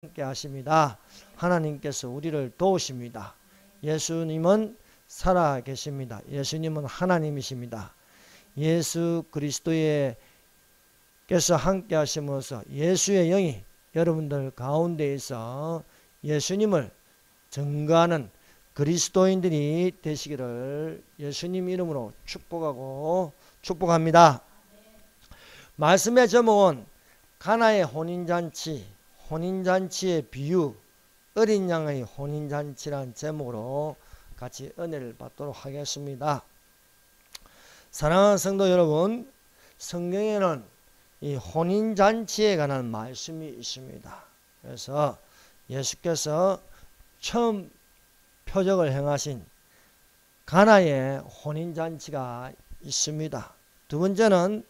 함께 하십니다. 하나님께서 우리를 도우십니다. 예수님은 살아 계십니다. 예수님은 하나님이십니다. 예수 그리스도께서 함께 하시면서 예수의 영이 여러분들 가운데 있어 예수님을 증거하는 그리스도인들이 되시기를 예수님 이름으로 축복합니다. 말씀의 제목은 가나의 혼인잔치의 비유, 어린 양의 혼인잔치라는 제목으로 같이 은혜를 받도록 하겠습니다. 사랑하는 성도 여러분, 성경에는 이 혼인잔치에 관한 말씀이 있습니다. 그래서 예수께서 처음 표적을 행하신 가나의 혼인잔치가 있습니다. 두 번째는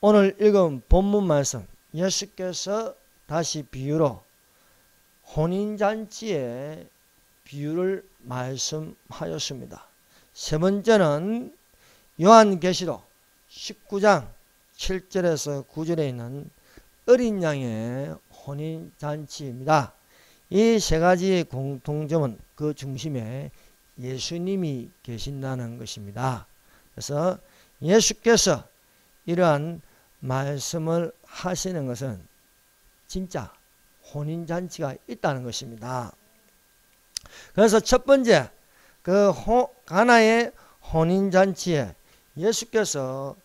오늘 읽은 본문 말씀, 예수께서 다시 비유로 혼인잔치의 비유를 말씀하였습니다. 세 번째는 요한계시록 19장 7절에서 9절에 있는 어린 양의 혼인잔치입니다. 이 세 가지의 공통점은 그 중심에 예수님이 계신다는 것입니다. 그래서 예수께서 이러한 말씀을 하시는 것은 진짜 혼인잔치가 있다는 것입니다. 그래서 첫 번째 그 가나의 혼인잔치에 예수께서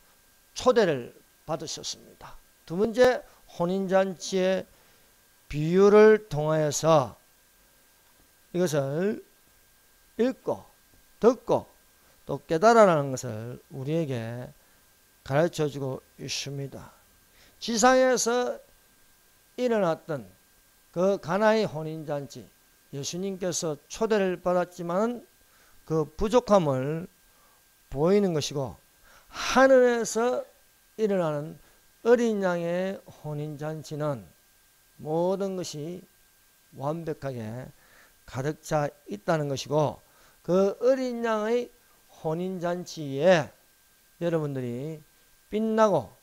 초대를 받으셨습니다. 두 번째 혼인잔치의 비유를 통하여서 이것을 읽고 듣고 또 깨달아라는 것을 우리에게 가르쳐주고 있습니다. 지상에서 일어났던 그 가나의 혼인잔치, 예수님께서 초대를 받았지만 그 부족함을 보이는 것이고, 하늘에서 일어나는 어린 양의 혼인잔치는 모든 것이 완벽하게 가득 차 있다는 것이고, 그 어린 양의 혼인잔치에 여러분들이 빛나고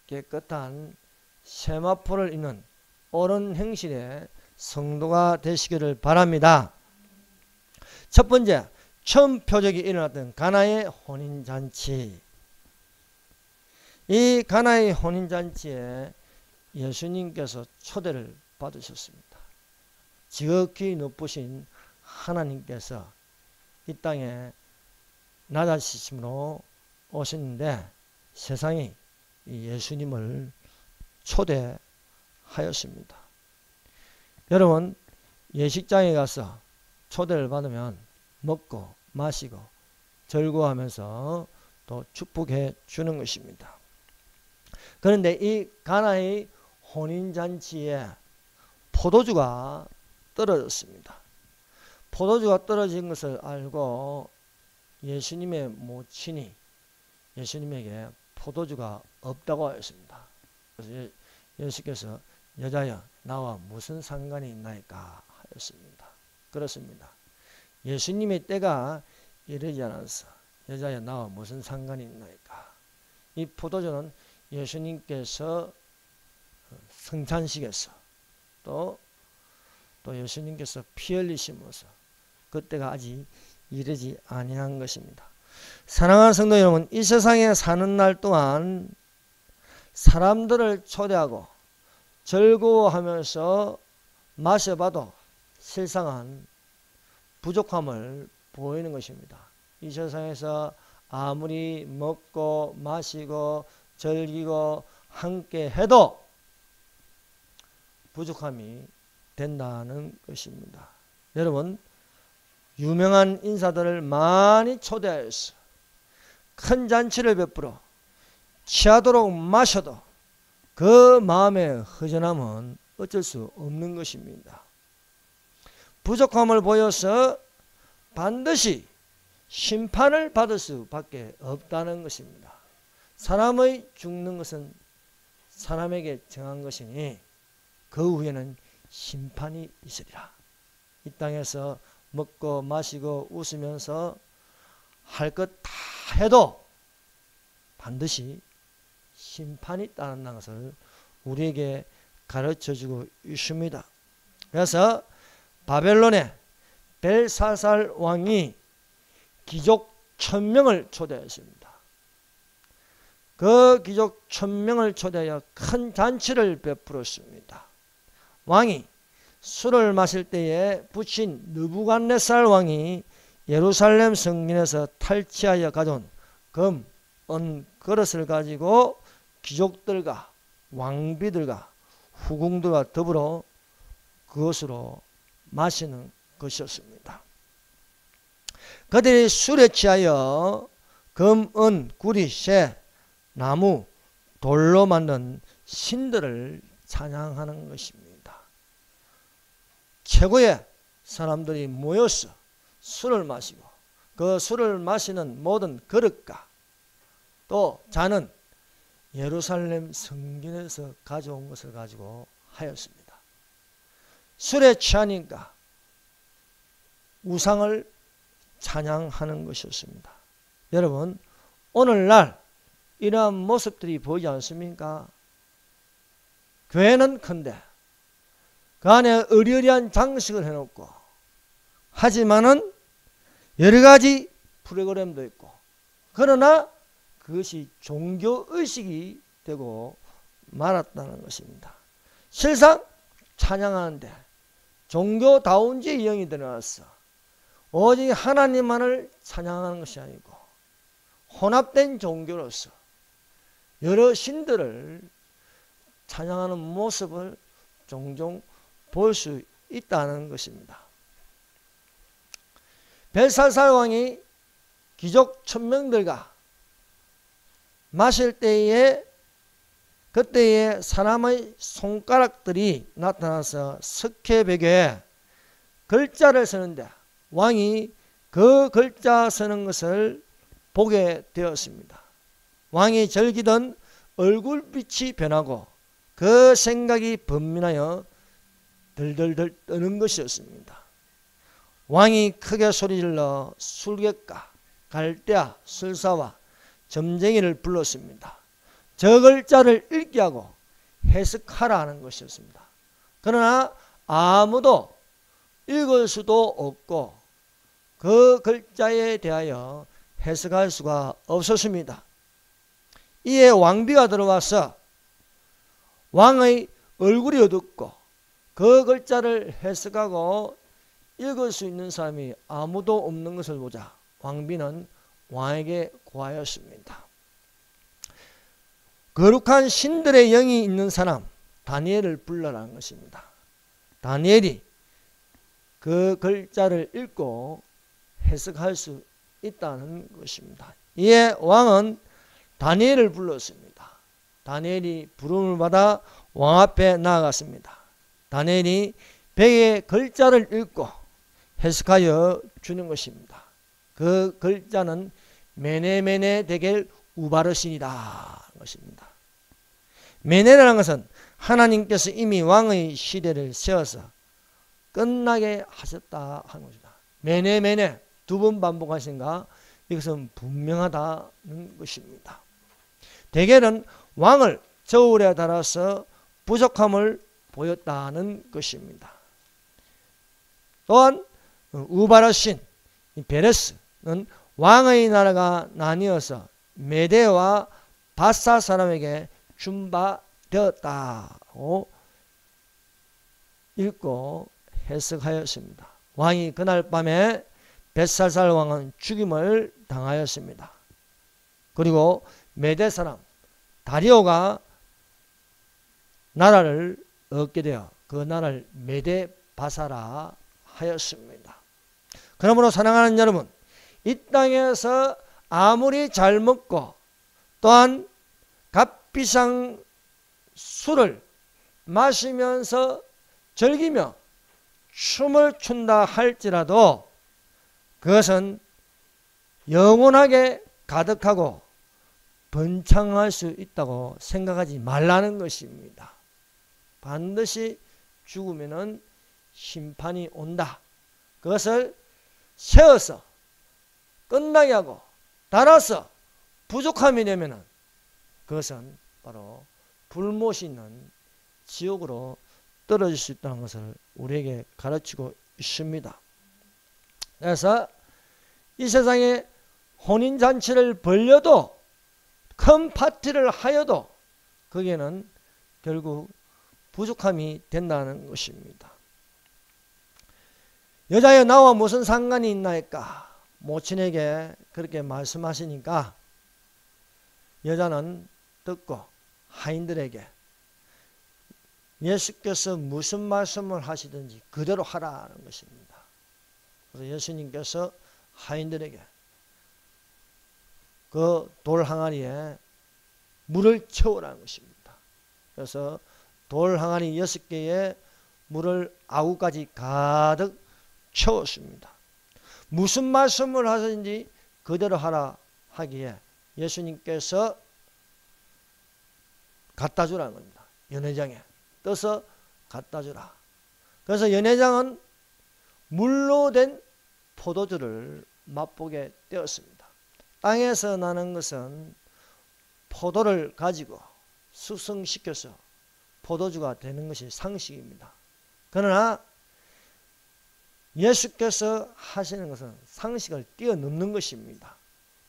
깨끗한 세마포를 입는 옳은 행실의 성도가 되시기를 바랍니다. 첫 번째, 처음 표적이 일어났던 가나의 혼인잔치. 이 가나의 혼인잔치에 예수님께서 초대를 받으셨습니다. 지극히 높으신 하나님께서 이 땅에 낮아지심으로 오셨는데 세상이 예수님을 초대하였습니다. 여러분, 예식장에 가서 초대를 받으면 먹고 마시고 즐거워하면서 또 축복해 주는 것입니다. 그런데 이 가나의 혼인잔치에 포도주가 떨어졌습니다. 포도주가 떨어진 것을 알고 예수님의 모친이 예수님에게 포도주가 없다고 하였습니다. 그래서 예수께서 여자여 나와 무슨 상관이 있나이까 하였습니다. 그렇습니다. 예수님의 때가 이르지 않아서 여자여 나와 무슨 상관이 있나이까. 이 포도주는 예수님께서 성찬식에서 또 예수님께서 피 흘리시면서 그때가 아직 이르지 아니한 것입니다. 사랑하는 성도 여러분, 이 세상에 사는 날 동안 사람들을 초대하고 즐거워하면서 마셔봐도 실상한 부족함을 보이는 것입니다. 이 세상에서 아무리 먹고 마시고 즐기고 함께 해도 부족함이 된다는 것입니다. 여러분, 유명한 인사들을 많이 초대하여서 큰 잔치를 베풀어 취하도록 마셔도 그 마음의 허전함은 어쩔 수 없는 것입니다. 부족함을 보여서 반드시 심판을 받을 수밖에 없다는 것입니다. 사람의 죽는 것은 사람에게 정한 것이니 그 후에는 심판이 있으리라. 이 땅에서 먹고 마시고 웃으면서 할 것 다 해도 반드시 심판이 따른다는 것을 우리에게 가르쳐주고 있습니다. 그래서 바벨론의 벨사살 왕이 귀족 1000명을 초대했습니다. 그 귀족 1000명을 초대하여 큰 잔치를 베풀었습니다. 왕이 술을 마실 때에 붙인 느부갓네살 왕이 예루살렘 성전에서 탈취하여 가져온 금, 은 그릇을 가지고 귀족들과 왕비들과 후궁들과 더불어 그것으로 마시는 것이었습니다. 그들이 술에 취하여 금, 은, 구리, 쇠, 나무, 돌로 만든 신들을 찬양하는 것입니다. 최고의 사람들이 모여서 술을 마시고 그 술을 마시는 모든 그릇과 또 잔은 예루살렘 성전에서 가져온 것을 가지고 하였습니다. 술에 취하니까 우상을 찬양하는 것이었습니다. 여러분, 오늘날 이러한 모습들이 보이지 않습니까? 교회는 큰데 그 안에 의리의리한 장식을 해놓고 하지만은 여러 가지 프로그램도 있고 그러나 그것이 종교의식이 되고 말았다는 것입니다. 실상 찬양하는데 종교다운지의 영이 들어왔어. 오직 하나님만을 찬양하는 것이 아니고 혼합된 종교로서 여러 신들을 찬양하는 모습을 종종 볼 수 있다는 것입니다. 벨사살 왕이 귀족 1000명들과 마실 때에 그때에 사람의 손가락들이 나타나서 석회벽에 글자를 쓰는데 왕이 그 글자 쓰는 것을 보게 되었습니다. 왕이 즐기던 얼굴빛이 변하고 그 생각이 번민하여 들들들 떠는 것이었습니다. 왕이 크게 소리질러 술객과 갈대아, 술사와 점쟁이를 불렀습니다. 저 글자를 읽게 하고 해석하라 하는 것이었습니다. 그러나 아무도 읽을 수도 없고 그 글자에 대하여 해석할 수가 없었습니다. 이에 왕비가 들어와서 왕의 얼굴이 어둡고 그 글자를 해석하고 읽을 수 있는 사람이 아무도 없는 것을 보자 왕비는 왕에게 고하였습니다. 거룩한 신들의 영이 있는 사람 다니엘을 불러라는 것입니다. 다니엘이 그 글자를 읽고 해석할 수 있다는 것입니다. 이에 왕은 다니엘을 불렀습니다. 다니엘이 부름을 받아 왕 앞에 나아갔습니다. 다니엘이 벽에 글자를 읽고 해석하여 주는 것입니다. 그 글자는 메네메네 데겔 우바르신이다 것입니다. 메네라는 것은 하나님께서 이미 왕의 시대를 세워서 끝나게 하셨다 하는 것입니다. 메네메네 두 번 반복하신가 이것은 분명하다는 것입니다. 데겔은 왕을 저울에 달아서 부족함을 보였다는 것입니다. 또한 우바르신 베레스는 왕의 나라가 나뉘어서 메대와 바사 사람에게 준 바 되었다고 읽고 해석하였습니다. 왕이 그날 밤에 벳살살 왕은 죽임을 당하였습니다. 그리고 메대 사람 다리오가 나라를 얻게 되어 그 나라를 메대 바사라 하였습니다. 그러므로 사랑하는 여러분, 이 땅에서 아무리 잘 먹고 또한 값비싼 술을 마시면서 즐기며 춤을 춘다 할지라도 그것은 영원하게 가득하고 번창할 수 있다고 생각하지 말라는 것입니다. 반드시 죽으면은 심판이 온다. 그것을 세워서 끝나게 하고 달아서 부족함이 되면은 그것은 바로 불못이 있는 지옥으로 떨어질 수 있다는 것을 우리에게 가르치고 있습니다. 그래서 이 세상에 혼인잔치를 벌려도 큰 파티를 하여도 거기에는 결국 부족함이 된다는 것입니다. 여자여 나와 무슨 상관이 있나이까? 모친에게 그렇게 말씀하시니까 여자는 듣고 하인들에게 예수께서 무슨 말씀을 하시든지 그대로 하라는 것입니다. 그래서 예수님께서 하인들에게 그 돌 항아리에 물을 채우라는 것입니다. 그래서 돌 항아리 6개에 물을 아구까지 가득 채웠습니다. 무슨 말씀을 하든지 그대로 하라 하기에 예수님께서 갖다 주라는 겁니다. 연회장에 떠서 갖다 주라. 그래서 연회장은 물로 된 포도주를 맛보게 되었습니다. 땅에서 나는 것은 포도를 가지고 숙성시켜서 포도주가 되는 것이 상식입니다. 그러나 예수께서 하시는 것은 상식을 뛰어넘는 것입니다.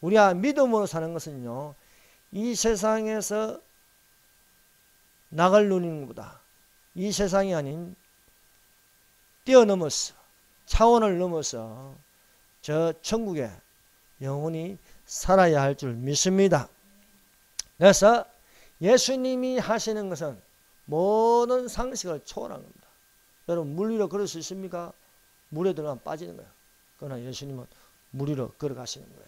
우리가 믿음으로 사는 것은요, 이 세상에서 낙을 누리는 것보다 이 세상이 아닌 뛰어넘어서 차원을 넘어서 저 천국에 영원히 살아야 할 줄 믿습니다. 그래서 예수님이 하시는 것은 모든 상식을 초월한 겁니다. 여러분 물 위로 걸을 수 있습니까? 물에 들어가면 빠지는 거예요. 그러나 예수님은 물 위로 걸어가시는 거예요.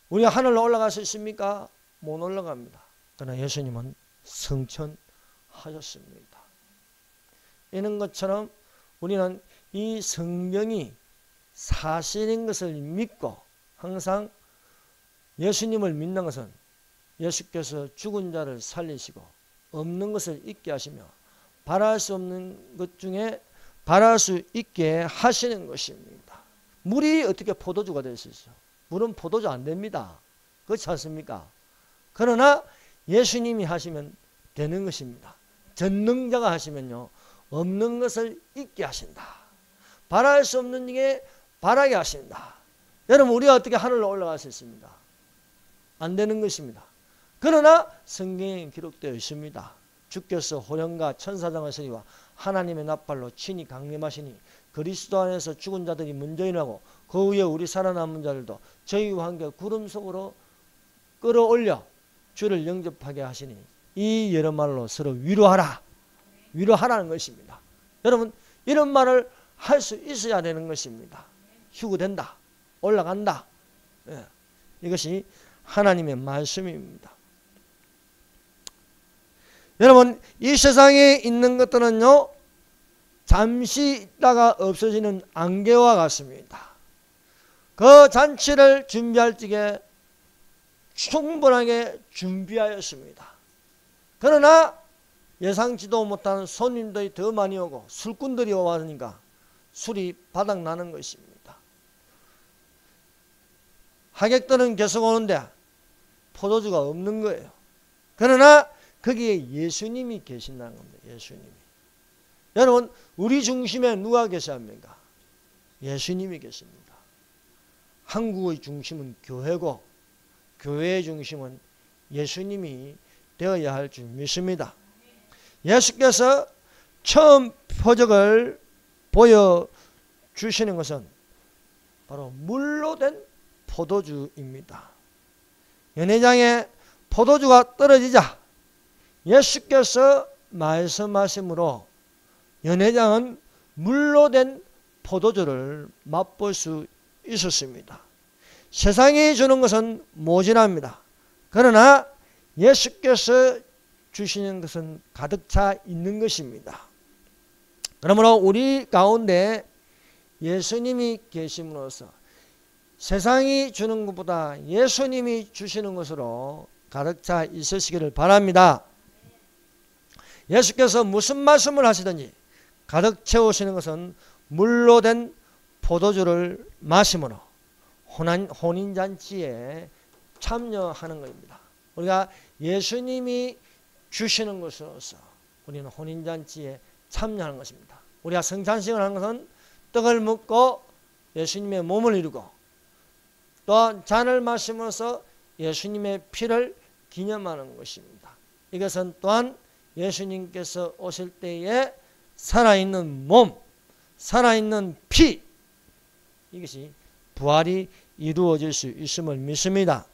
우리가 하늘로 올라갈 수 있습니까? 못 올라갑니다. 그러나 예수님은 승천하셨습니다. 이런 것처럼 우리는 이 성경이 사실인 것을 믿고 항상 예수님을 믿는 것은 예수께서 죽은 자를 살리시고 없는 것을 있게 하시며 바랄 수 없는 것 중에 바랄 수 있게 하시는 것입니다. 물이 어떻게 포도주가 될 수 있어요? 물은 포도주 안 됩니다. 그렇지 않습니까? 그러나 예수님이 하시면 되는 것입니다. 전능자가 하시면요, 없는 것을 있게 하신다. 바랄 수 없는 게 바라게 하신다. 여러분 우리가 어떻게 하늘로 올라갈 수 있습니까? 안 되는 것입니다. 그러나 성경에 기록되어 있습니다. 주께서 호령과 천사장을 세리와 하나님의 나팔로 친히 강림하시니 그리스도 안에서 죽은 자들이 먼저 일어나고 그 위에 우리 살아남은 자들도 저희와 함께 구름 속으로 끌어올려 주를 영접하게 하시니 이 여러 말로 서로 위로하라. 위로하라는 것입니다. 여러분 이런 말을 할 수 있어야 되는 것입니다. 휴거된다. 올라간다. 예. 이것이 하나님의 말씀입니다. 여러분 이 세상에 있는 것들은요 잠시 있다가 없어지는 안개와 같습니다. 그 잔치를 준비할 적에 충분하게 준비하였습니다. 그러나 예상치도 못한 손님들이 더 많이 오고 술꾼들이 와니까 술이 바닥나는 것입니다. 하객들은 계속 오는데 포도주가 없는 거예요. 그러나 거기에 예수님이 계신다는 겁니다. 예수님이. 여러분 우리 중심에 누가 계셔야 합니까? 예수님이 계십니다. 한국의 중심은 교회고 교회의 중심은 예수님이 되어야 할 줄 믿습니다. 예수께서 처음 표적을 보여주시는 것은 바로 물로 된 포도주입니다. 연회장에 포도주가 떨어지자 예수께서 말씀하심으로 연회장은 물로 된 포도주를 맛볼 수 있었습니다. 세상이 주는 것은 모자랍니다. 그러나 예수께서 주시는 것은 가득 차 있는 것입니다. 그러므로 우리 가운데 예수님이 계심으로써 세상이 주는 것보다 예수님이 주시는 것으로 가득 차 있으시기를 바랍니다. 예수께서 무슨 말씀을 하시든지 가득 채우시는 것은 물로 된 포도주를 마심으로 혼인잔치에 참여하는 것입니다. 우리가 예수님이 주시는 것으로서 우리는 혼인잔치에 참여하는 것입니다. 우리가 성찬식을 하는 것은 떡을 먹고 예수님의 몸을 이루고 또한 잔을 마시면서 예수님의 피를 기념하는 것입니다. 이것은 또한 예수님께서 오실 때에 살아있는 몸, 살아있는 피, 이것이 부활이 이루어질 수 있음을 믿습니다.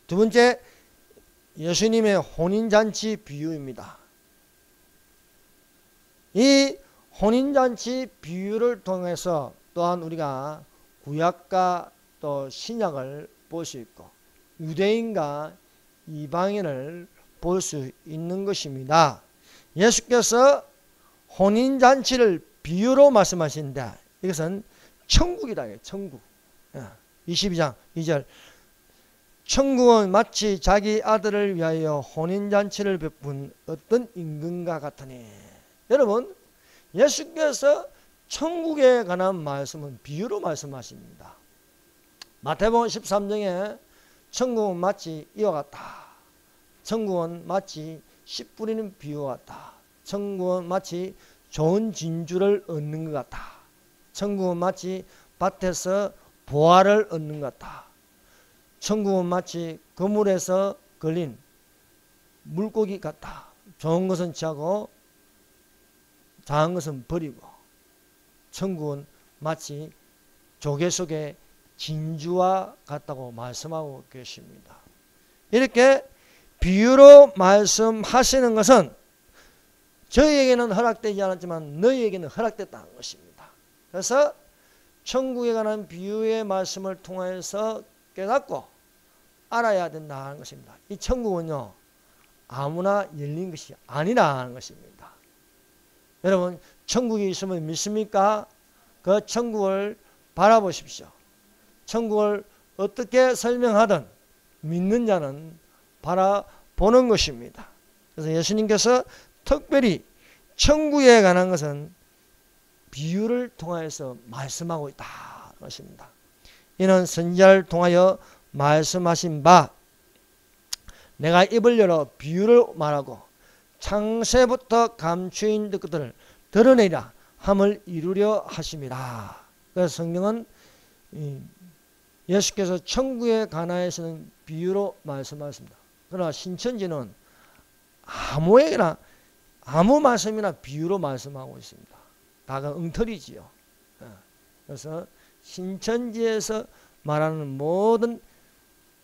두 번째, 예수님의 혼인잔치 비유입니다. 이 혼인잔치 비유를 통해서 또한 우리가 구약과 또 신약을 볼 수 있고 유대인과 이방인을 볼 수 있는 것입니다. 예수께서 혼인잔치를 비유로 말씀하신다. 이것은 천국이다. 천국. 22장 2절 천국은 마치 자기 아들을 위하여 혼인잔치를 베푼 어떤 임금과 같으니. 여러분, 예수께서 천국에 관한 말씀은 비유로 말씀하십니다. 마태복음 13장에 천국은 마치 이와 같다. 천국은 마치 씨 뿌리는 비유와 같다. 천국은 마치 좋은 진주를 얻는 것 같다. 천국은 마치 밭에서 보화를 얻는 것 같다. 천국은 마치 그물에서 걸린 물고기 같다. 좋은 것은 취하고 작은 것은 버리고, 천국은 마치 조개 속의 진주와 같다고 말씀하고 계십니다. 이렇게 비유로 말씀하시는 것은 저희에게는 허락되지 않았지만 너희에게는 허락됐다는 것입니다. 그래서 천국에 관한 비유의 말씀을 통해서 깨닫고 알아야 된다는 것입니다. 이 천국은요, 아무나 열린 것이 아니라는 것입니다. 여러분, 천국이 있으면 믿습니까? 그 천국을 바라보십시오. 천국을 어떻게 설명하든 믿는 자는 바라보는 것입니다. 그래서 예수님께서 특별히 천국에 관한 것은 비유를 통해서 말씀하고 있다는 것입니다. 이는 선지자를 통하여 말씀하신 바 내가 입을 열어 비유를 말하고 창세부터 감추인 것들을 드러내리라 함을 이루려 하심이라. 그래서 성경은 예수께서 천국에 관하여서는 비유로 말씀하셨습니다. 그러나 신천지는 아무에게나 아무 말씀이나 비유로 말씀하고 있습니다. 다가 엉터리지요. 그래서 신천지에서 말하는 모든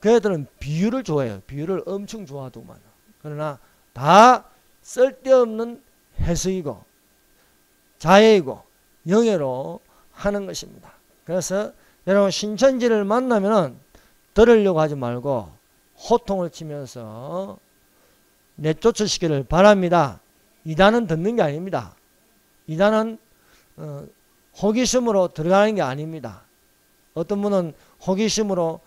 그애들은 비유를 좋아해요. 비유를 엄청 좋아하더만. 그러나 다 쓸데없는 해석이고 자해이고 영예로 하는 것입니다. 그래서 여러분, 신천지를 만나면 들으려고 하지 말고 호통을 치면서 내쫓으시기를 바랍니다. 이단은 듣는 게 아닙니다. 이단은 호기심으로 들어가는 게 아닙니다. 어떤 분은 호기심으로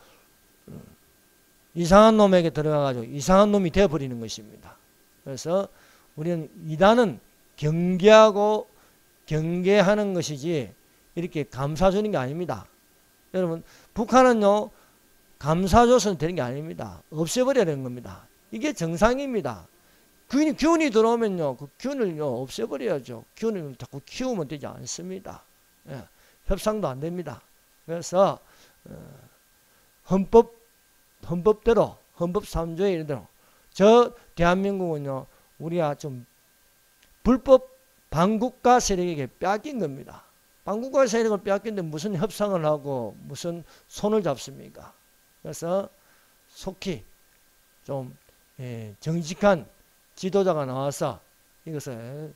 이상한 놈에게 들어가가지고 이상한 놈이 되어버리는 것입니다. 그래서 우리는 이단은 경계하고 경계하는 것이지 이렇게 감싸주는 게 아닙니다. 여러분, 북한은요, 감싸줘서는 되는 게 아닙니다. 없애버려야 되는 겁니다. 이게 정상입니다. 균이 들어오면요, 그 균을요, 없애버려야죠. 균을 자꾸 키우면 되지 않습니다. 예, 협상도 안 됩니다. 그래서 헌법대로, 헌법 3조에 이르대로 저 대한민국은요, 우리가 좀 불법 반국가 세력에게 빼앗긴 겁니다. 반국가 세력을 빼앗긴데 무슨 협상을 하고 무슨 손을 잡습니까? 그래서 속히 좀 정직한 지도자가 나와서 이것을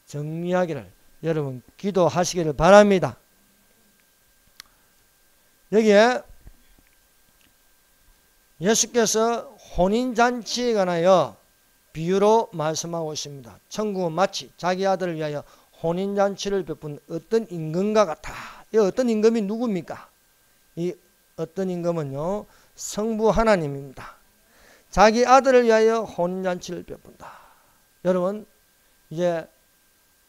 정리하기를 여러분 기도하시기를 바랍니다. 여기에 예수께서 혼인잔치에 관하여 비유로 말씀하고 있습니다. 천국은 마치 자기 아들을 위하여 혼인잔치를 베푼 어떤 임금과 같아. 이 어떤 임금이 누굽니까? 이 어떤 임금은요, 성부 하나님입니다. 자기 아들을 위하여 혼인잔치를 베푼다. 여러분, 이제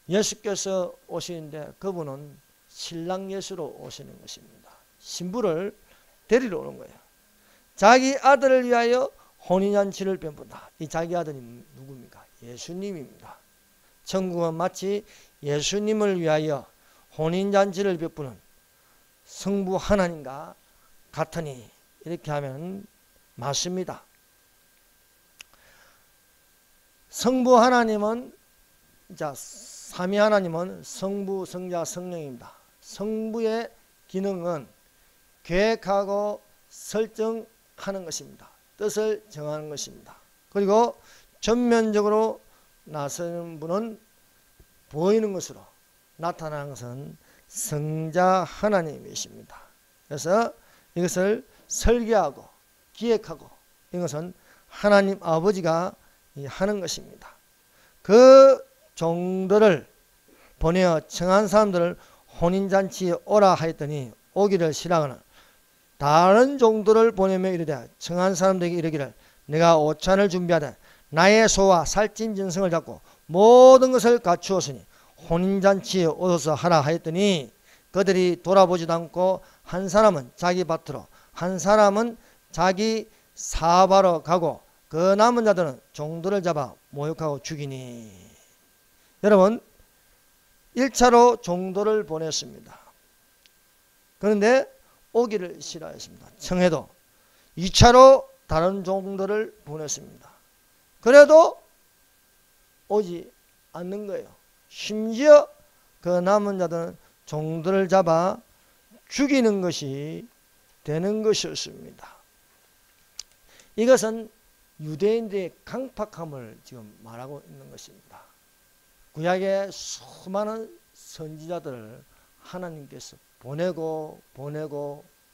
예수께서 오시는데 그분은 신랑 예수로 오시는 것입니다. 신부를 데리러 오는 거예요. 자기 아들을 위하여 혼인잔치를 베푼다. 이 자기 아들이 누굽니까? 예수님입니다. 천국은 마치 예수님을 위하여 혼인잔치를 베푸는 성부 하나님과 같으니 이렇게 하면 맞습니다. 성부 하나님은 자 삼위 하나님은 성부, 성자, 성령입니다. 성부의 기능은 계획하고 설정하는 것입니다. 뜻을 정하는 것입니다. 그리고 전면적으로 나서는 분은 보이는 것으로 나타나는 것은 성자 하나님이십니다. 그래서 이것을 설계하고 기획하고 이것은 하나님 아버지가 하는 것입니다. 그 종들을 보내어 청한 사람들을 혼인잔치에 오라 하였더니 오기를 싫어하는 다른 종들을 보내며 이르되 청한 사람들에게 이르기를 내가 오찬을 준비하되 나의 소와 살찐 짐승을 잡고 모든 것을 갖추었으니 혼인잔치에 오셔서 하라 하였더니 그들이 돌아보지도 않고 한 사람은 자기 밭으로 한 사람은 자기 사바로 가고 그 남은 자들은 종들을 잡아 모욕하고 죽이니. 여러분 1차로 종들을 보냈습니다. 그런데 오기를 싫어했습니다. 청해도 2차로 다른 종들을 보냈습니다. 그래도 오지 않는 거예요. 심지어 그 남은 자들은 종들을 잡아 죽이는 것이 되는 것이었습니다. 이것은 유대인들의 강팍함을 지금 말하고 있는 것입니다. 구약의 수많은 선지자들을 하나님께서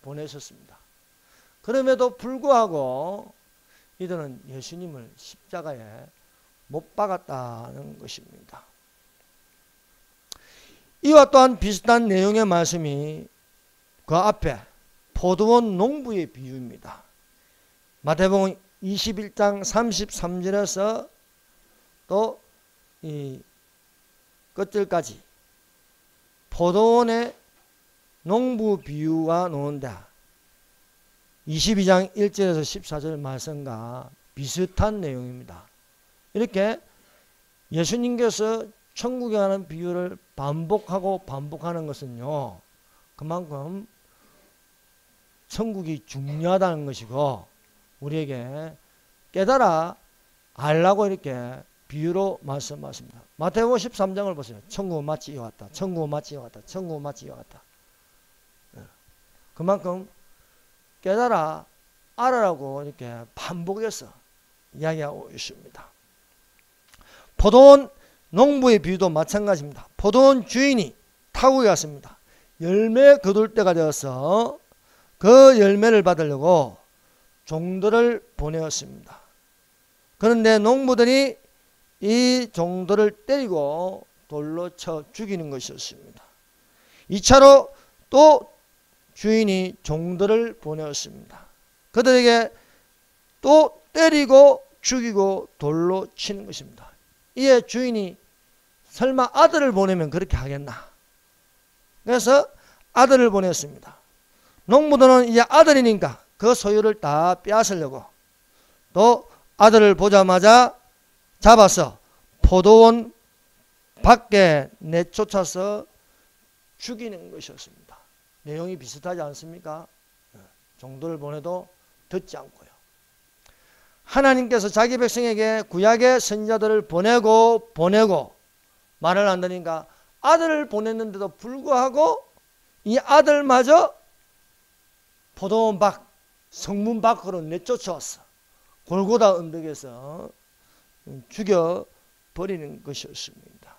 보내셨습니다. 그럼에도 불구하고 이들은 예수님을 십자가에 못 박았다는 것입니다. 이와 또한 비슷한 내용의 말씀이 그 앞에 포도원 농부의 비유입니다. 마태복음 21장 33절에서 또 이 끝절까지 포도원의 농부 비유가 나오는데 22장 1절에서 14절 말씀과 비슷한 내용입니다. 이렇게 예수님께서 천국에 관한 비유를 반복하고 반복하는 것은요, 그만큼 천국이 중요하다는 것이고 우리에게 깨달아 알라고 이렇게 비유로 말씀하십니다. 마태복음 13장을 보세요. 천국은 마치 이와 같다. 천국은 마치 이와 같다. 천국은 마치 이와 같다. 그만큼 깨달아 알아라고 이렇게 반복해서 이야기하고 있습니다. 포도원 농부의 비유도 마찬가지입니다. 포도원 주인이 타국에 갔습니다. 열매 거둘 때가 되어서 그 열매를 받으려고 종들을 보내었습니다. 그런데 농부들이 이 종들을 때리고 돌로 쳐 죽이는 것이었습니다. 2차로 또 주인이 종들을 보내었습니다. 그들에게 또 때리고 죽이고 돌로 치는 것입니다. 이에 주인이 설마 아들을 보내면 그렇게 하겠나? 그래서 아들을 보냈습니다. 농부들은 이제 아들이니까 그 소유를 다 빼앗으려고 또 아들을 보자마자 잡아서 포도원 밖에 내쫓아서 죽이는 것이었습니다. 내용이 비슷하지 않습니까? 종들을 보내도 듣지 않고요. 하나님께서 자기 백성에게 구약의 선지자들을 보내고 말을 안 들으니까 아들을 보냈는데도 불구하고 이 아들마저 포도원 밖, 성문 밖으로 내쫓아왔어. 골고다 언덕에서 죽여버리는 것이었습니다.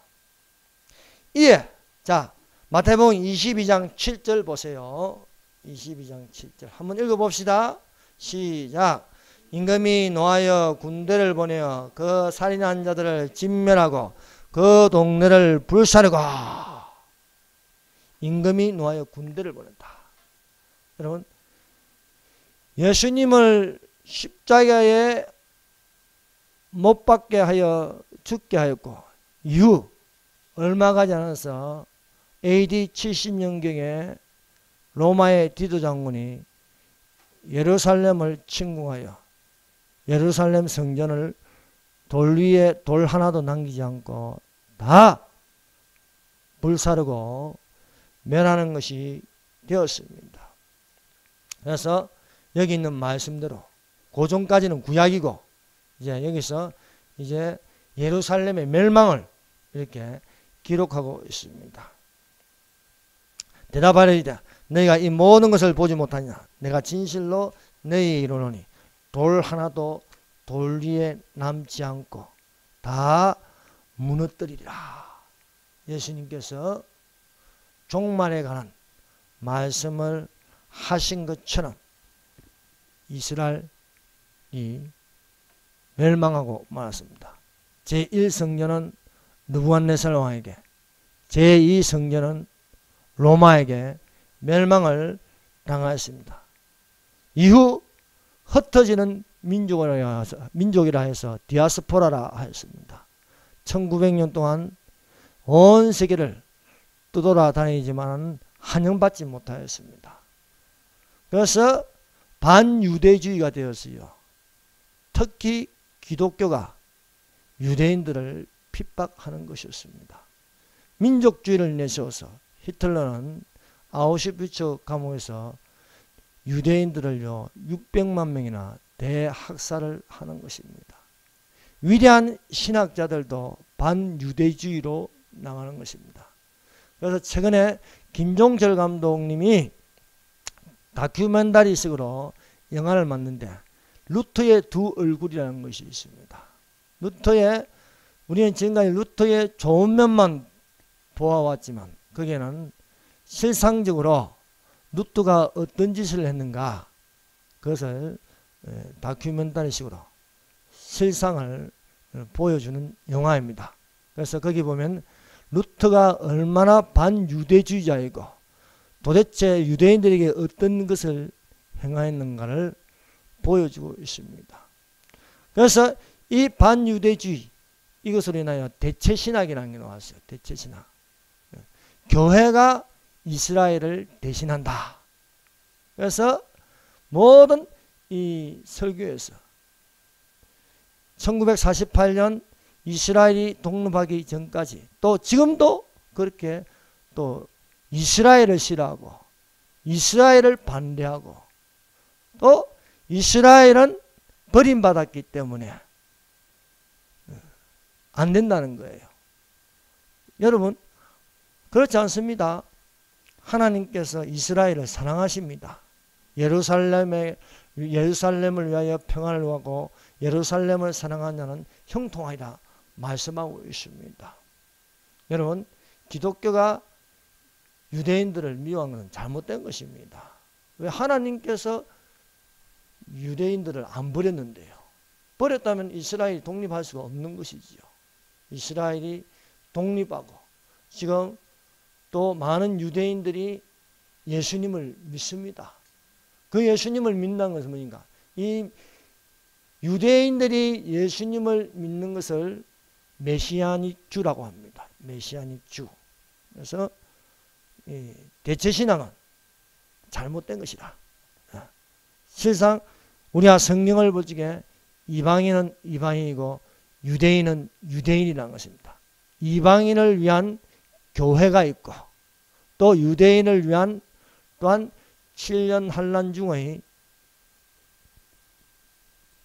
이에 자 마태복음 22장 7절 보세요. 22장 7절 한번 읽어봅시다. 시작. 임금이 노하여 군대를 보내어 그 살인한 자들을 진멸하고 그 동네를 불사르고. 임금이 노하여 군대를 보낸다. 여러분 예수님을 십자가에 못 박게 하여 죽게 하였고 이후 얼마 가지 않아서 AD 70년경에 로마의 디도 장군이 예루살렘을 침공하여 예루살렘 성전을 돌 위에 돌 하나도 남기지 않고 다 불사르고 멸하는 것이 되었습니다. 그래서 여기 있는 말씀대로 고전까지는 구약이고 이제 여기서 이제 예루살렘의 멸망을 이렇게 기록하고 있습니다. 대답하리이다. 너희가 이 모든 것을 보지 못하냐? 내가 진실로 너희에게 이르노니 돌 하나도 돌 위에 남지 않고 다 무너뜨리리라. 예수님께서 종말에 관한 말씀을 하신 것처럼 이스라엘이 멸망하고 말았습니다. 제1성전은 느부갓네살 왕에게, 제2성전은 로마에게 멸망을 당하였습니다. 이후 흩어지는 민족이라 해서 디아스포라라 하였습니다. 1900년 동안 온 세계를 떠돌아다니지만 환영받지 못하였습니다. 그래서 반유대주의가 되었어요. 특히 기독교가 유대인들을 핍박하는 것이었습니다. 민족주의를 내세워서 히틀러는 아우슈비츠 감옥에서 유대인들을요 600만 명이나 대학살을 하는 것입니다. 위대한 신학자들도 반유대주의로 나가는 것입니다. 그래서 최근에 김종철 감독님이 다큐멘터리식으로 영화를 만드는데 루터의 두 얼굴이라는 것이 있습니다. 우리는 지금까지 루터의 좋은 면만 보아왔지만 거기에는 실상적으로 루터가 어떤 짓을 했는가 그것을 다큐멘터리식으로 실상을 보여주는 영화입니다. 그래서 거기 보면 루터가 얼마나 반유대주의자이고 도대체 유대인들에게 어떤 것을 행하였는가를 보여주고 있습니다. 그래서 이 반유대주의 이것으로 인하여 대체신학이라는 게 나왔어요. 대체신학. 교회가 이스라엘을 대신한다. 그래서 모든 이 설교에서 1948년 이스라엘이 독립하기 전까지 또 지금도 그렇게 또 이스라엘을 싫어하고 이스라엘을 반대하고 또 이스라엘은 버림받았기 때문에 안 된다는 거예요. 여러분 그렇지 않습니다. 하나님께서 이스라엘을 사랑하십니다. 예루살렘을 위하여 평안을 구하고 예루살렘을 사랑하는 자는 형통하리라 말씀하고 있습니다. 여러분 기독교가 유대인들을 미워한 것은 잘못된 것입니다. 왜 하나님께서 유대인들을 안 버렸는데요. 버렸다면 이스라엘이 독립할 수가 없는 것이지요. 이스라엘이 독립하고 지금 또 많은 유대인들이 예수님을 믿습니다. 그 예수님을 믿는 것은 뭐인가? 이 유대인들이 예수님을 믿는 것을 메시아닉 주라고 합니다. 메시아닉 주. 그래서 대체신앙은 잘못된 것이다. 실상 우리가 성경을 볼 적에 이방인은 이방인이고 유대인은 유대인이라는 것입니다. 이방인을 위한 교회가 있고 또 유대인을 위한 또한 7년 환난 중의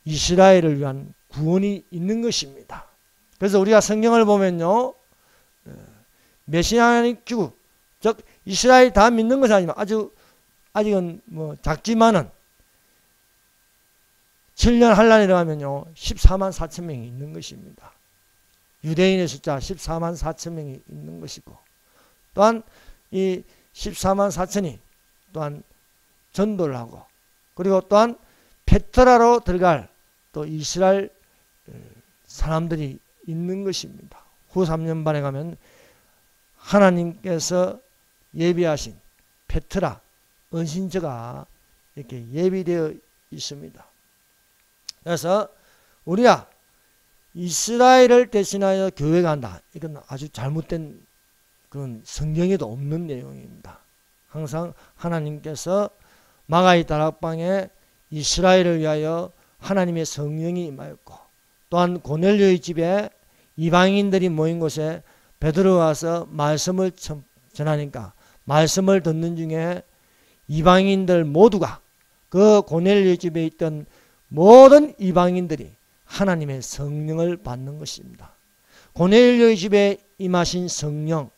이스라엘을 위한 구원이 있는 것입니다. 그래서 우리가 성경을 보면요 메시아닉 주, 즉 이스라엘 다 믿는 것이 아니지만 아직은 뭐 작지만은 7년 환란이라고 하면요 14만 4천 명이 있는 것입니다. 유대인의 숫자 14만 4천 명이 있는 것이고 또한 이 14만 4천이 또한 전도를 하고 그리고 또한 페트라로 들어갈 또 이스라엘 사람들이 있는 것입니다. 후 3년반에 가면 하나님께서 예비하신 페트라 은신처가 이렇게 예비되어 있습니다. 그래서 우리가 이스라엘을 대신하여 교회가 한다. 이건 아주 잘못된 그런 성경에도 없는 내용입니다. 항상 하나님께서 마가의 다락방에 이스라엘을 위하여 하나님의 성령이 임하였고, 또한 고넬료의 집에 이방인들이 모인 곳에 베드로가 와서 말씀을 전하니까 말씀을 듣는 중에 이방인들 모두가, 그 고넬료의 집에 있던 모든 이방인들이 하나님의 성령을 받는 것입니다. 고넬료의 집에 임하신 성령,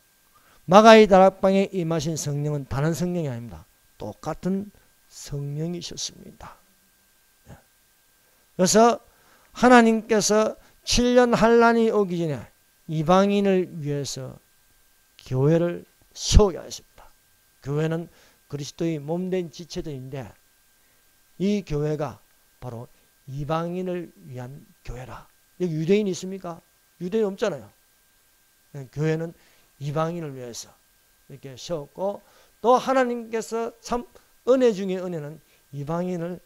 마가의 다락방에 임하신 성령은 다른 성령이 아닙니다. 똑같은 성령이셨습니다. 그래서 하나님께서 7년 환란이 오기 전에 이방인을 위해서 교회를 세우게 하셨습니다. 교회는 그리스도의 몸된 지체들인데 이 교회가 바로 이방인을 위한 교회라. 여기 유대인이 있습니까? 유대인 없잖아요. 교회는 이방인을 위해서 이렇게 세웠고, 또 하나님께서 참 은혜 중에 은혜는 이방인을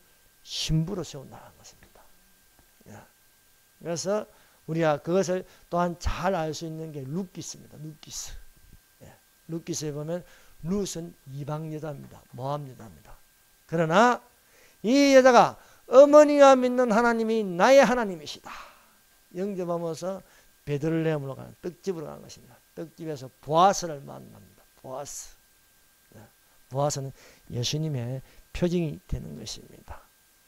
신부로 세운다는 것입니다. 그래서 우리가 그것을 또한 잘 알 수 있는 게 룻기스입니다. 룻기스. 룻기스에 보면 룻은 이방 여자입니다. 모함 여자입니다. 그러나 이 여자가 어머니가 믿는 하나님이 나의 하나님이시다 영접하면서 베들레헴으로 가는, 떡집으로 가는 것입니다. 떡집에서 보아스를 만납니다. 보아스. 보아스는 예수님의 표징이 되는 것입니다.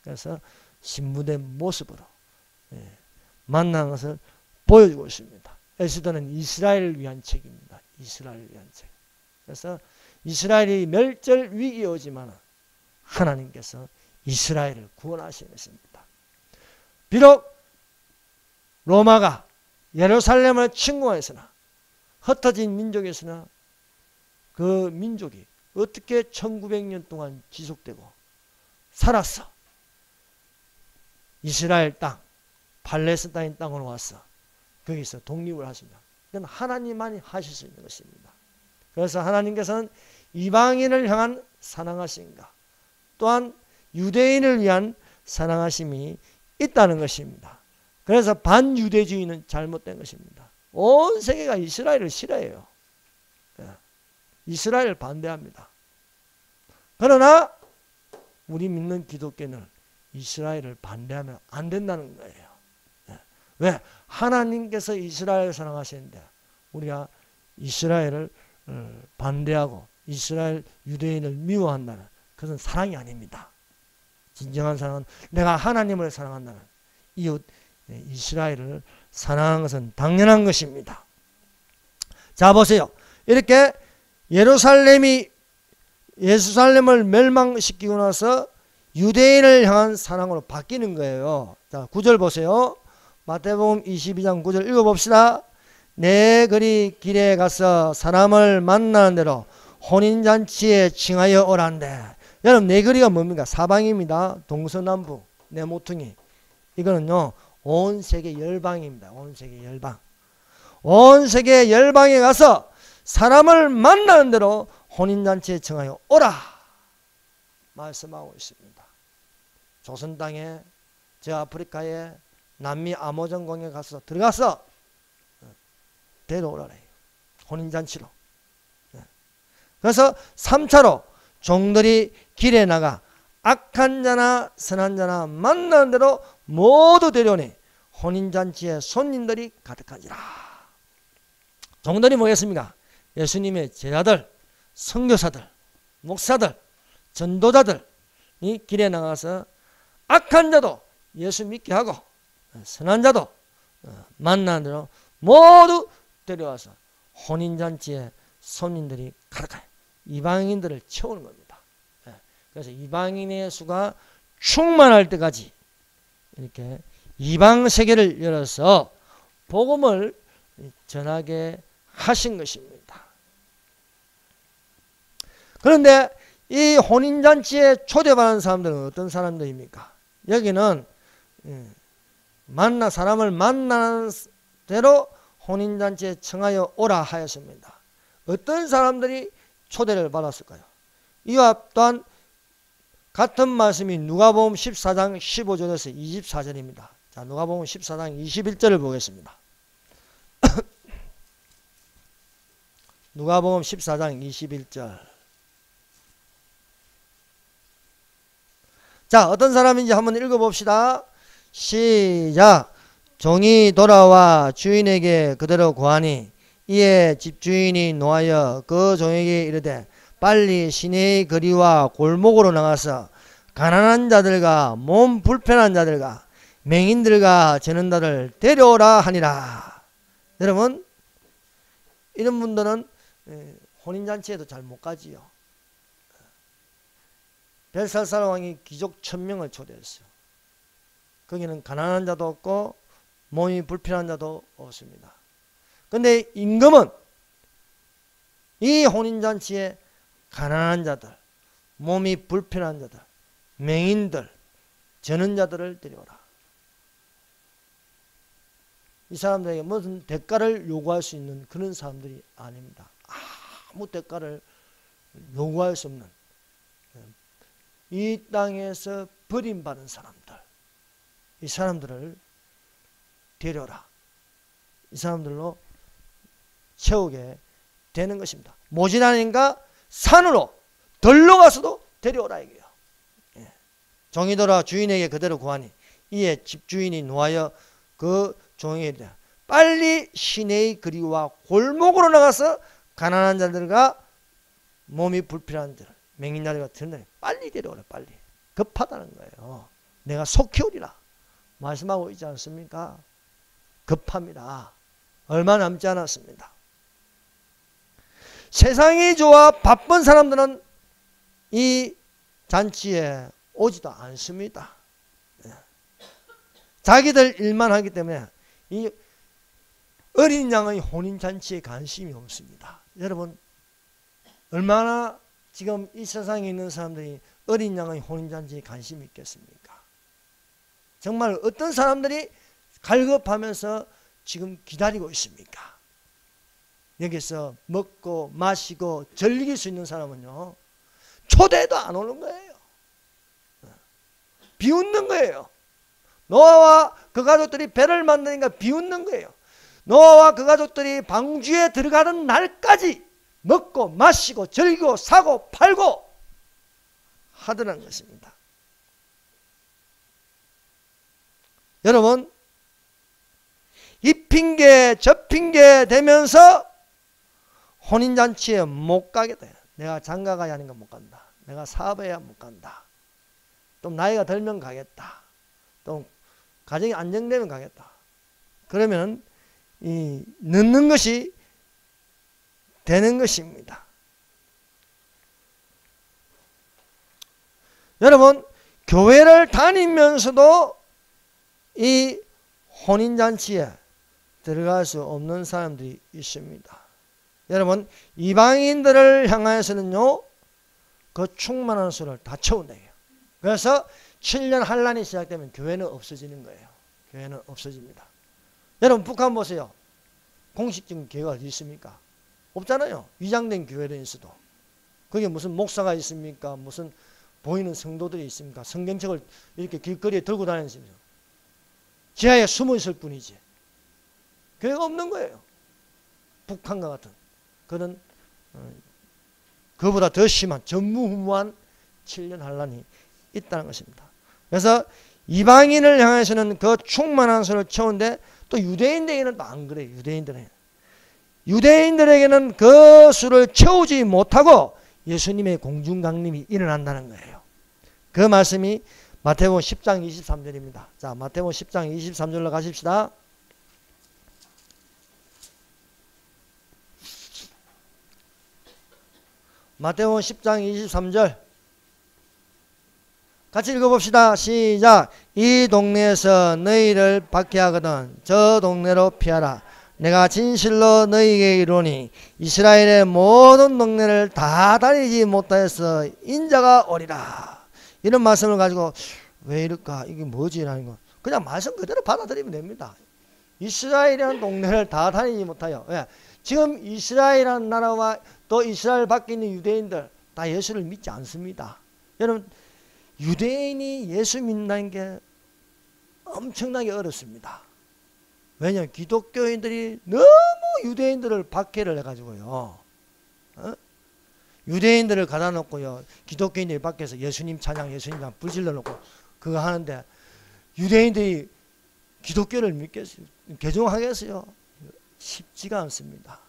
그래서 신부된 모습으로 만난 것을 보여주고 있습니다. 에스더는 이스라엘을 위한 책입니다. 이스라엘을 위한 책. 그래서 이스라엘이 멸절 위기에 오지만 하나님께서 이스라엘을 구원하시는 것입니다. 비록 로마가 예루살렘을 침공했으나, 흩어진 민족이었으나 그 민족이 어떻게 1900년 동안 지속되고 살았어? 이스라엘 땅, 팔레스타인 땅으로 와서 거기서 독립을 하십니다. 그건 하나님만이 하실 수 있는 것입니다. 그래서 하나님께서는 이방인을 향한 사랑하심과 또한 유대인을 위한 사랑하심이 있다는 것입니다. 그래서 반유대주의는 잘못된 것입니다. 온 세계가 이스라엘을 싫어해요. 이스라엘을 반대합니다. 그러나 우리 믿는 기독교는 이스라엘을 반대하면 안 된다는 거예요. 왜? 하나님께서 이스라엘을 사랑하시는데 우리가 이스라엘을 반대하고 이스라엘 유대인을 미워한다는 그것은 사랑이 아닙니다. 진정한 사랑은 내가 하나님을 사랑한다는 이웃 이스라엘을 사랑하는 것은 당연한 것입니다. 자 보세요. 이렇게 예루살렘을 멸망시키고 나서 유대인을 향한 사랑으로 바뀌는 거예요. 자 9절 보세요. 마태복음 22장 9절 읽어봅시다. 내 그리 길에 가서 사람을 만나는 대로 혼인잔치에 칭하여 오란데. 여러분 내 거리가 뭡니까? 사방입니다. 동서남북 내 모퉁이. 이거는요 온 세계 열방입니다. 온 세계 열방. 온 세계 열방에 가서 사람을 만나는 대로 혼인잔치에 칭하여 오라 말씀하고 있습니다. 조선 땅에, 저 아프리카에, 남미 아모존강에 가서 들어가서 데려오라래요. 혼인잔치로. 그래서 3차로 종들이 길에 나가 악한 자나 선한 자나 만나는 대로 모두 데려오니 혼인잔치에 손님들이 가득하지라. 종들이 뭐겠습니까? 예수님의 제자들, 선교사들, 목사들, 전도자들이 길에 나가서 악한 자도 예수 믿게 하고 선한 자도 만나는 대로 모두 데려와서 혼인잔치에 손님들이 가득해요. 이방인들을 채우는 겁니다. 그래서 이방인의 수가 충만할 때까지 이렇게 이방 세계를 열어서 복음을 전하게 하신 것입니다. 그런데 이 혼인잔치에 초대받은 사람들은 어떤 사람들입니까? 여기는 사람을 만나는 대로 혼인잔치에 청하여 오라 하였습니다. 어떤 사람들이 초대를 받았을까요? 이와 또한 같은 말씀이 누가복음 14장 15절에서 24절입니다. 자, 누가복음 14장 21절을 보겠습니다. 누가복음 14장 21절. 자, 어떤 사람인지 한번 읽어봅시다. 시작. 종이 돌아와 주인에게 그대로 구하니 이에 집주인이 노하여 그 종에게 이르되 빨리 시내의 거리와 골목으로 나가서 가난한 자들과 몸 불편한 자들과 맹인들과 저는 자를 데려오라 하니라. 여러분, 이런 분들은 혼인잔치에도 잘 못 가지요. 벨사살 왕이 귀족 1000명을 초대했어요. 거기는 가난한 자도 없고 몸이 불편한 자도 없습니다. 근데 임금은 이 혼인잔치에 가난한 자들, 몸이 불편한 자들, 맹인들, 저는 자들을 데려오라. 이 사람들에게 무슨 대가를 요구할 수 있는 그런 사람들이 아닙니다. 아무 대가를 요구할 수 없는 이 땅에서 버림받은 사람들, 이 사람들을 데려라. 이 사람들로 채우게 되는 것입니다. 모진하니까 산으로 덜러 가서도 데려오라 이게요. 종이 돌아 주인에게 그대로 구하니 이에 집주인이 노하여 그 종에게 빨리 시내의 거리와 골목으로 나가서 가난한 자들과 몸이 불편한 자들, 맹인 자들과 드는 빨리 데려오라. 빨리. 급하다는 거예요. 내가 속히 오리라 말씀하고 있지 않습니까? 급합니다. 얼마 남지 않았습니다. 세상이 좋아 바쁜 사람들은 이 잔치에 오지도 않습니다. 자기들 일만 하기 때문에 이 어린 양의 혼인잔치에 관심이 없습니다. 여러분, 얼마나 지금 이 세상에 있는 사람들이 어린 양의 혼인잔치에 관심이 있겠습니까? 정말 어떤 사람들이 갈급하면서 지금 기다리고 있습니까? 여기서 먹고 마시고 즐길 수 있는 사람은요, 초대도 안 오는 거예요. 비웃는 거예요. 노아와 그 가족들이 배를 만드니까 비웃는 거예요. 노아와 그 가족들이 방주에 들어가는 날까지 먹고 마시고 즐기고 사고 팔고 하더라는 것입니다. 여러분, 이 핑계 저 핑계 대면서 혼인잔치에 못 가게 돼. 내가 장가가야 하는 거 못 간다. 내가 사업해야 못 간다. 또 나이가 들면 가겠다. 또 가정이 안정되면 가겠다. 그러면 이 늦는 것이 되는 것입니다. 여러분, 교회를 다니면서도 이 혼인잔치에 들어갈 수 없는 사람들이 있습니다. 여러분, 이방인들을 향하여서는요, 그 충만한 수를 다 채운대요. 그래서 7년 환란이 시작되면 교회는 없어지는 거예요. 교회는 없어집니다. 여러분, 북한 보세요. 공식적인 교회가 어디 있습니까? 없잖아요. 위장된 교회는 있어도. 거기에 무슨 목사가 있습니까? 무슨 보이는 성도들이 있습니까? 성경책을 이렇게 길거리에 들고 다니면서 지하에 숨어 있을 뿐이지. 교회가 없는 거예요. 북한과 같은 그런 그보다 더 심한 전무후무한 7년 환란이 있다는 것입니다. 그래서 이방인을 향해서는 그 충만한 수를 채우는데 또 유대인들에게는 또 안 그래요. 유대인들에게는 그 수를 채우지 못하고 예수님의 공중강림이 일어난다는 거예요. 그 말씀이 마태복음 10장 23절입니다. 자, 마태복음 10장 23절로 가십시다. 마태복음 10장 23절 같이 읽어봅시다. 시작. 이 동네에서 너희를 박해하거든 저 동네로 피하라. 내가 진실로 너희에게 이르노니 이스라엘의 모든 동네를 다 다니지 못하여서 인자가 오리라. 이런 말씀을 가지고 왜 이럴까? 이게 뭐지? 라는 거 그냥 말씀 그대로 받아들이면 됩니다. 이스라엘이라는 동네를 다 다니지 못하여. 왜? 지금 이스라엘이라는 나라와 또 이스라엘 밖에 있는 유대인들 다 예수를 믿지 않습니다. 여러분, 유대인이 예수 믿는다는 게 엄청나게 어렵습니다. 왜냐하면 기독교인들이 너무 유대인들을 박해를 해가지고요. 유대인들을 가다 놓고요. 기독교인들이 밖에서 예수님 찬양, 예수님 찬양 불질러 놓고 그거 하는데 유대인들이 기독교를 믿겠어요? 개종하겠어요? 쉽지가 않습니다.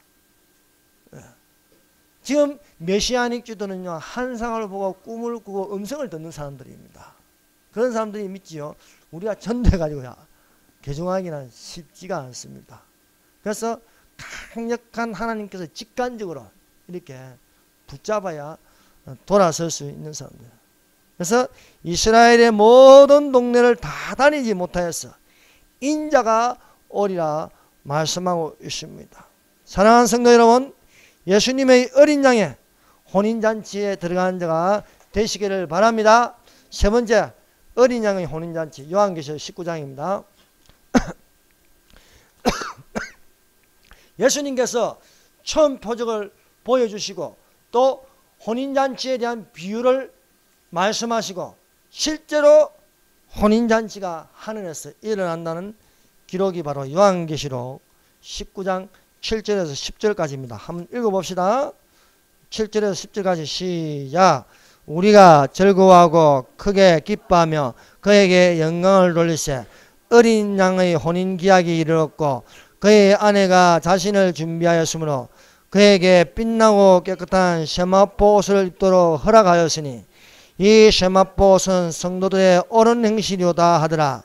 지금 메시아닉 주도는요, 환상을 보고 꿈을 꾸고 음성을 듣는 사람들입니다. 그런 사람들이 믿지요. 우리가 전도해가지고야 개종하기는 쉽지가 않습니다. 그래서 강력한 하나님께서 직관적으로 이렇게 붙잡아야 돌아설 수 있는 사람들. 그래서 이스라엘의 모든 동네를 다 다니지 못하였어 인자가 오리라 말씀하고 있습니다. 사랑하는 성도 여러분, 예수님의 어린 양의 혼인잔치에 들어간 자가 되시기를 바랍니다. 세 번째, 어린 양의 혼인잔치, 요한계시록 19장입니다. 예수님께서 처음 표적을 보여주시고 또 혼인잔치에 대한 비유를 말씀하시고 실제로 혼인잔치가 하늘에서 일어난다는 기록이 바로 요한계시록 19장 7절에서 10절까지입니다. 한번 읽어봅시다. 7절에서 10절까지 시작. 우리가 즐거워하고 크게 기뻐하며 그에게 영광을 돌리세. 어린 양의 혼인기약이 이르렀고 그의 아내가 자신을 준비하였으므로 그에게 빛나고 깨끗한 세마포 옷을 입도록 허락하였으니 이 세마포 옷은 성도들의 옳은 행실이오다 하더라.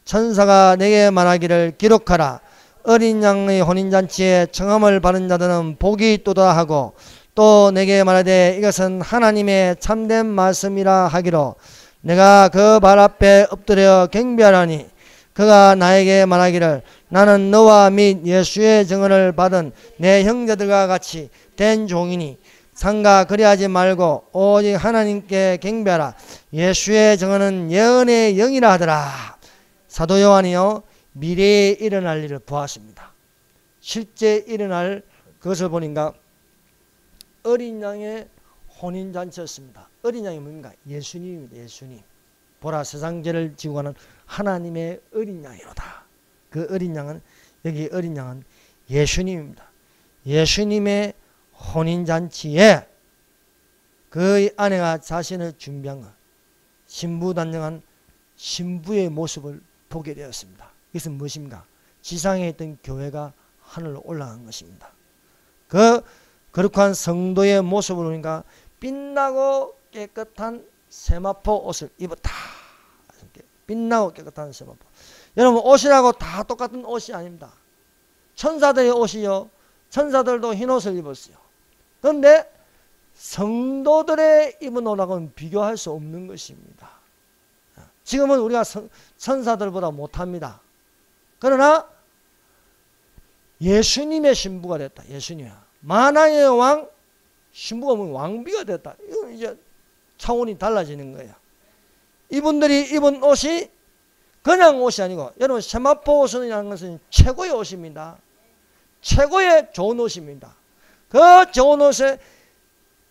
천사가 내게 말하기를 기록하라. 어린 양의 혼인잔치에 청함을 받은 자들은 복이 있도다 하고 또 내게 말하되 이것은 하나님의 참된 말씀이라 하기로 내가 그 발 앞에 엎드려 경배하라니 그가 나에게 말하기를 나는 너와 및 예수의 증언을 받은 내 형제들과 같이 된 종이니 상가 그리하지 말고 오직 하나님께 경배하라. 예수의 증언은 예언의 영이라 하더라. 사도 요한이요 미래에 일어날 일을 보았습니다. 실제 일어날 그것을 보니까 어린 양의 혼인잔치였습니다. 어린 양이 뭡니까? 예수님입니다. 예수님. 보라 세상 죄를 지고 가는 하나님의 어린 양이로다. 그 어린 양은 여기 어린 양은 예수님입니다. 예수님의 혼인잔치에 그의 아내가 자신을 준비한 것, 신부단정한 신부의 모습을 보게 되었습니다. 이것은 무엇입니까? 지상에 있던 교회가 하늘로 올라간 것입니다. 그 거룩한 성도의 모습을 보니까 빛나고 깨끗한 세마포 옷을 입었다. 빛나고 깨끗한 세마포. 여러분 옷이라고 다 똑같은 옷이 아닙니다. 천사들의 옷이요. 천사들도 흰 옷을 입었어요. 그런데 성도들의 입은 옷하고는 비교할 수 없는 것입니다. 지금은 우리가 천사들보다 못합니다. 그러나 예수님의 신부가 됐다. 예수님이야. 만왕의 왕 신부가 뭐 왕비가 됐다. 이건 이제 차원이 달라지는 거예요. 이분들이 입은 옷이 그냥 옷이 아니고 여러분 세마포 옷이라는 것은 최고의 옷입니다. 최고의 좋은 옷입니다. 그 좋은 옷에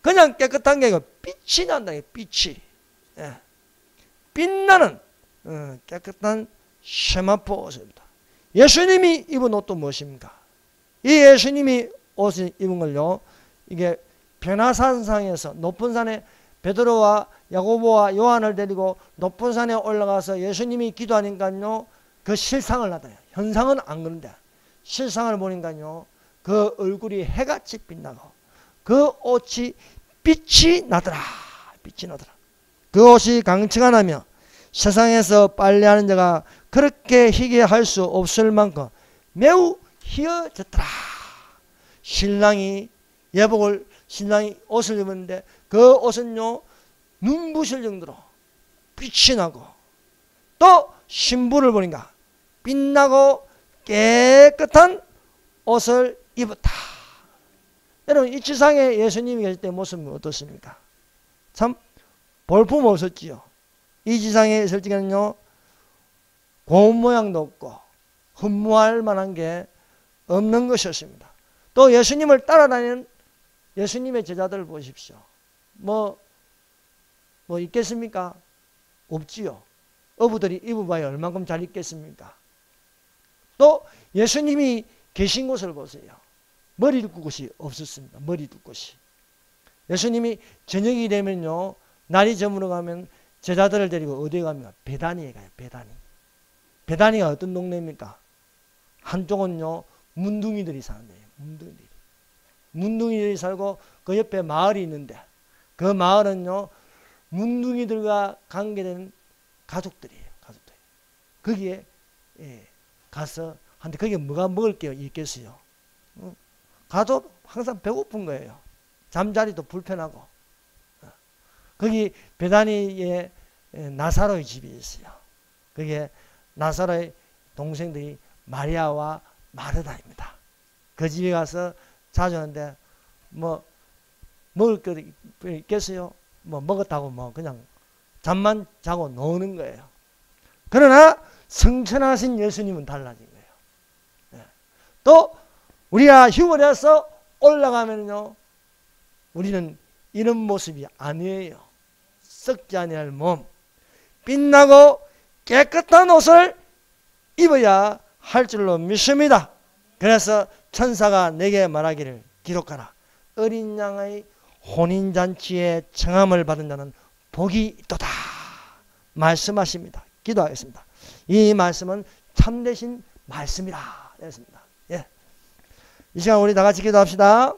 그냥 깨끗한 게 아니고 빛이 난다. 빛이. 예. 빛나는 깨끗한 세마포 옷입니다. 예수님이 입은 옷도 무엇입니까? 이 예수님이 옷을 입은 걸요. 이게 변화산상에서 높은 산에 베드로와 야고보와 요한을 데리고 높은 산에 올라가서 예수님이 기도하니까요. 그 실상을 나타내요. 현상은 안 그런데 실상을 보니까요. 그 얼굴이 해같이 빛나고 그 옷이 빛이 나더라. 빛이 나더라. 그 옷이 강치가 나며 세상에서 빨래하는 자가 그렇게 희게 할 수 없을 만큼 매우 희어졌더라. 신랑이 옷을 입었는데 그 옷은요 눈부실 정도로 빛이 나고 또 신부를 보니까 빛나고 깨끗한 옷을 입었다. 여러분 이 지상에 예수님이 계실 때 모습은 어떻습니까? 참 볼품 없었지요. 이 지상에 있을 때는요 고운 모양도 없고 흠모할 만한 게 없는 것이었습니다. 또 예수님을 따라다니는 예수님의 제자들을 보십시오. 뭐 있겠습니까? 없지요. 어부들이 입어봐야 얼만큼 잘 입겠습니까? 또 예수님이 계신 곳을 보세요. 머리 둘 곳이 없었습니다. 머리 둘 곳이. 예수님이 저녁이 되면요 날이 저물어 가면 제자들을 데리고 어디에 갑니까? 베다니에 가요. 베다니. 베다니가 어떤 동네입니까? 한쪽은요 문둥이들이 사는 데예요. 문둥이들이 살고 그 옆에 마을이 있는데 그 마을은요 문둥이들과 관계된 가족들이에요. 거기에 가서 한데 거기에 뭐가 먹을 게 있겠어요? 가도 항상 배고픈 거예요. 잠자리도 불편하고. 거기 베다니에 나사로의 집이 있어요. 그게 나사로의 동생들이 마리아와 마르다입니다. 그 집에 가서 자주 하는데 뭐 먹을 거 있겠어요? 뭐 먹었다고 뭐 그냥 잠만 자고 노는 거예요. 그러나 성천하신 예수님은 달라진 거예요. 또 우리가 휴먼에서 올라가면요 우리는 이런 모습이 아니에요. 썩지 아니할 몸, 빛나고 깨끗한 옷을 입어야 할 줄로 믿습니다. 그래서 천사가 내게 말하기를 기록하라. 어린 양의 혼인잔치에 청함을 받은 자는 복이 있도다 말씀하십니다. 기도하겠습니다. 이 말씀은 참되신 말씀이라 했습니다. 예. 이 시간 우리 다 같이 기도합시다.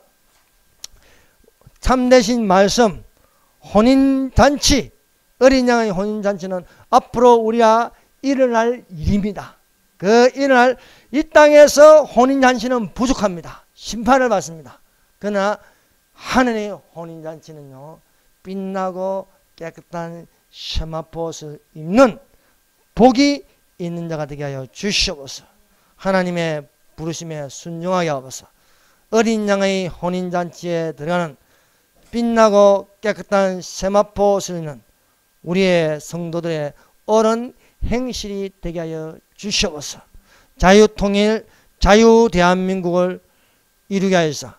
참되신 말씀, 혼인잔치, 어린 양의 혼인잔치는 앞으로 우리가 일어날 일입니다. 그 일어날 이 땅에서 혼인잔치는 부족합니다. 심판을 받습니다. 그러나 하늘의 혼인잔치는요 빛나고 깨끗한 세마포옷을 입는 복이 있는 자가 되게 하여 주시옵소서. 하나님의 부르심에 순종하게 하옵소서. 어린 양의 혼인잔치에 들어가는 빛나고 깨끗한 세마포옷을 입는 우리의 성도들의 옳은 행실이 되게 하여 주시옵소서. 자유통일, 자유대한민국을 이루게 하여서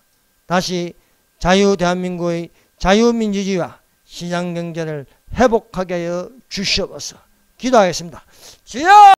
다시 자유대한민국의 자유민주주의와 시장경제를 회복하게 하여 주시옵소서. 기도하겠습니다. 주여!